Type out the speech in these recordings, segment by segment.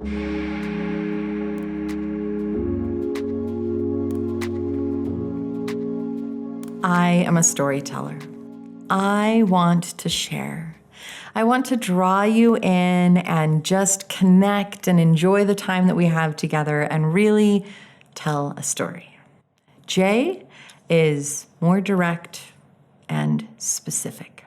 I am a storyteller. I want to share. I want to draw you in and just connect and enjoy the time that we have together and really tell a story. Jay is more direct and specific.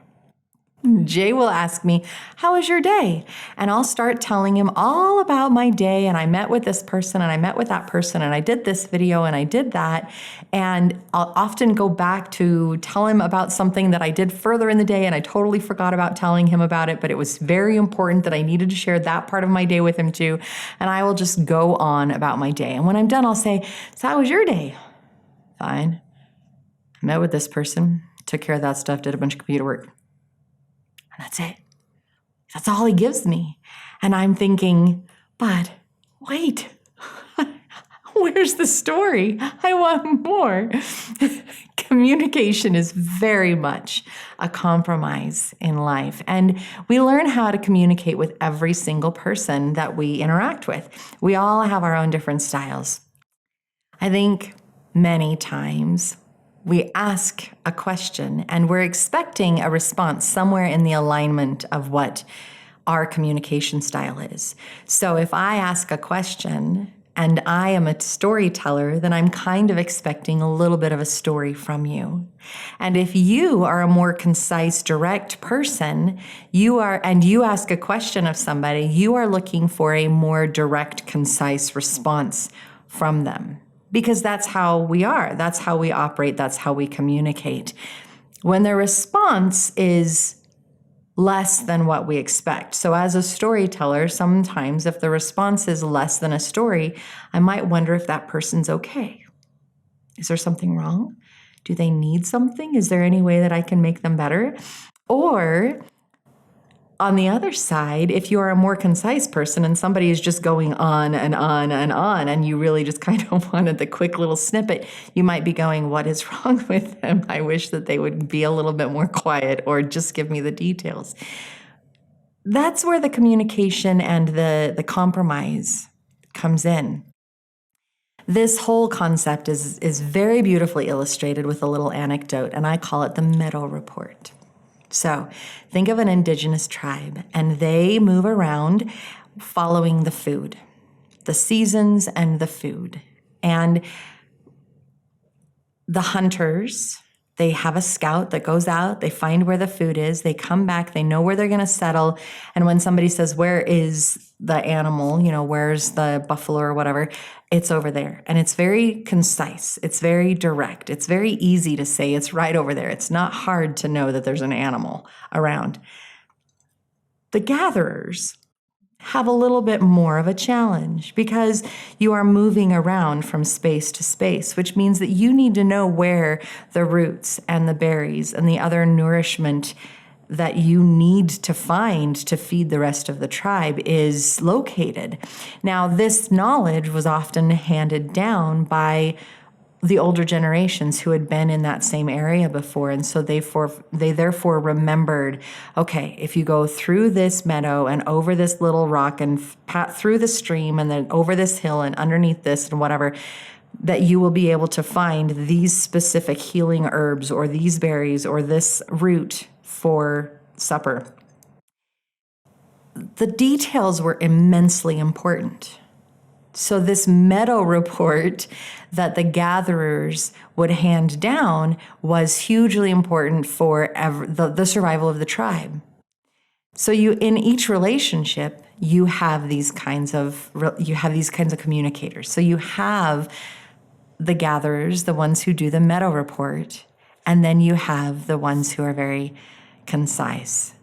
Jay will ask me, how was your day? And I'll start telling him all about my day. And I met with this person and I met with that person and I did this video and I did that. And I'll often go back to tell him about something that I did further in the day and I totally forgot about telling him about it, but it was very important that I needed to share that part of my day with him too. And I will just go on about my day. And when I'm done, I'll say, so how was your day? Fine. I met with this person, took care of that stuff, did a bunch of computer work. And that's it. That's all he gives me. And I'm thinking, but wait, where's the story? I want more. Communication is very much a compromise in life. And we learn how to communicate with every single person that we interact with. We all have our own different styles. I think many times we ask a question and we're expecting a response somewhere in the alignment of what our communication style is. So if I ask a question and I am a storyteller, then I'm kind of expecting a little bit of a story from you. And if you are a more concise, direct person, you ask a question of somebody, you are looking for a more direct, concise response from them. Because that's how we are, that's how we operate, that's how we communicate. When the response is less than what we expect. So as a storyteller, sometimes if the response is less than a story, I might wonder if that person's okay. Is there something wrong? Do they need something? Is there any way that I can make them better? Or on the other side, if you're a more concise person and somebody is just going on and on and on, and you really just kind of wanted the quick little snippet, you might be going, what is wrong with them? I wish that they would be a little bit more quiet or just give me the details. That's where the communication and the compromise comes in. This whole concept is very beautifully illustrated with a little anecdote, and I call it the Meadow report. So think of an indigenous tribe, and they move around following the food, the seasons and the food. And the hunters, they have a scout that goes out, they find where the food is, they come back, they know where they're going to settle. And when somebody says, where is the animal, where's the buffalo or whatever, it's over there. And it's very concise. It's very direct. It's very easy to say it's right over there. It's not hard to know that there's an animal around. The gatherers have a little bit more of a challenge because you are moving around from space to space, which means that you need to know where the roots and the berries and the other nourishment that you need to find to feed the rest of the tribe is located. Now, this knowledge was often handed down by the older generations who had been in that same area before. And so they therefore remembered, okay, if you go through this meadow and over this little rock and through the stream and then over this hill and underneath this and whatever, that you will be able to find these specific healing herbs or these berries or this root for supper. The details were immensely important. So this Meadow report that the gatherers would hand down was hugely important for the survival of the tribe. So in each relationship, you have these kinds of communicators. So you have the gatherers, the ones who do the Meadow report, and then you have the ones who are very concise.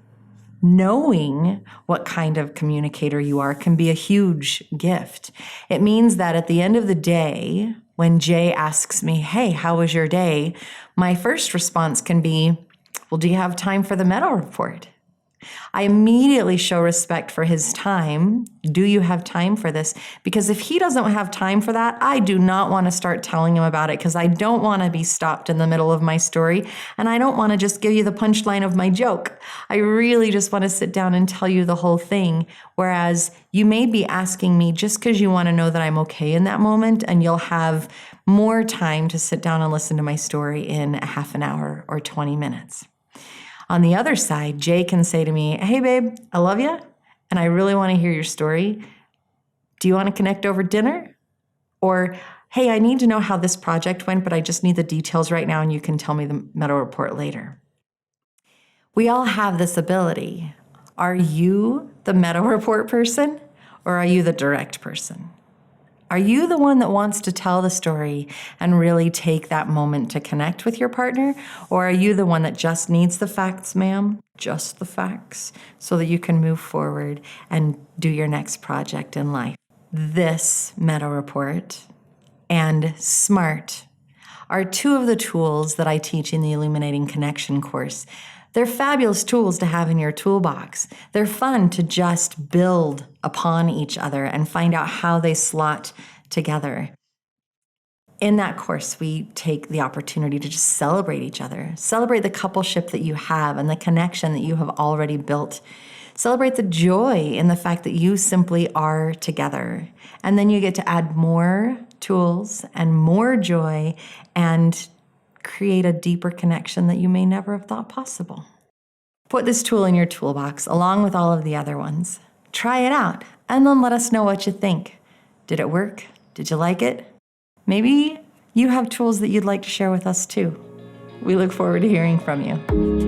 Knowing what kind of communicator you are can be a huge gift. It means that at the end of the day, when Jay asks me, hey, how was your day? My first response can be, well, do you have time for the Meadow report? I immediately show respect for his time. Do you have time for this? Because if he doesn't have time for that, I do not want to start telling him about it because I don't want to be stopped in the middle of my story. And I don't want to just give you the punchline of my joke. I really just want to sit down and tell you the whole thing. Whereas you may be asking me just because you want to know that I'm okay in that moment, and you'll have more time to sit down and listen to my story in a half an hour or 20 minutes. On the other side, Jay can say to me, hey, babe, I love you, and I really want to hear your story. Do you want to connect over dinner? Or, hey, I need to know how this project went, but I just need the details right now, and you can tell me the Meadow report later. We all have this ability. Are you the Meadow report person, or are you the direct person? Are you the one that wants to tell the story and really take that moment to connect with your partner? Or are you the one that just needs the facts, ma'am? Just the facts, so that you can move forward and do your next project in life? This Meadow report and SMART are two of the tools that I teach in the Illuminating Connection course. They're fabulous tools to have in your toolbox. They're fun to just build upon each other and find out how they slot together. In that course, we take the opportunity to just celebrate each other, celebrate the coupleship that you have and the connection that you have already built. Celebrate the joy in the fact that you simply are together. And then you get to add more tools and more joy and create a deeper connection that you may never have thought possible. Put this tool in your toolbox along with all of the other ones. Try it out and then let us know what you think. Did it work? Did you like it? Maybe you have tools that you'd like to share with us too. We look forward to hearing from you.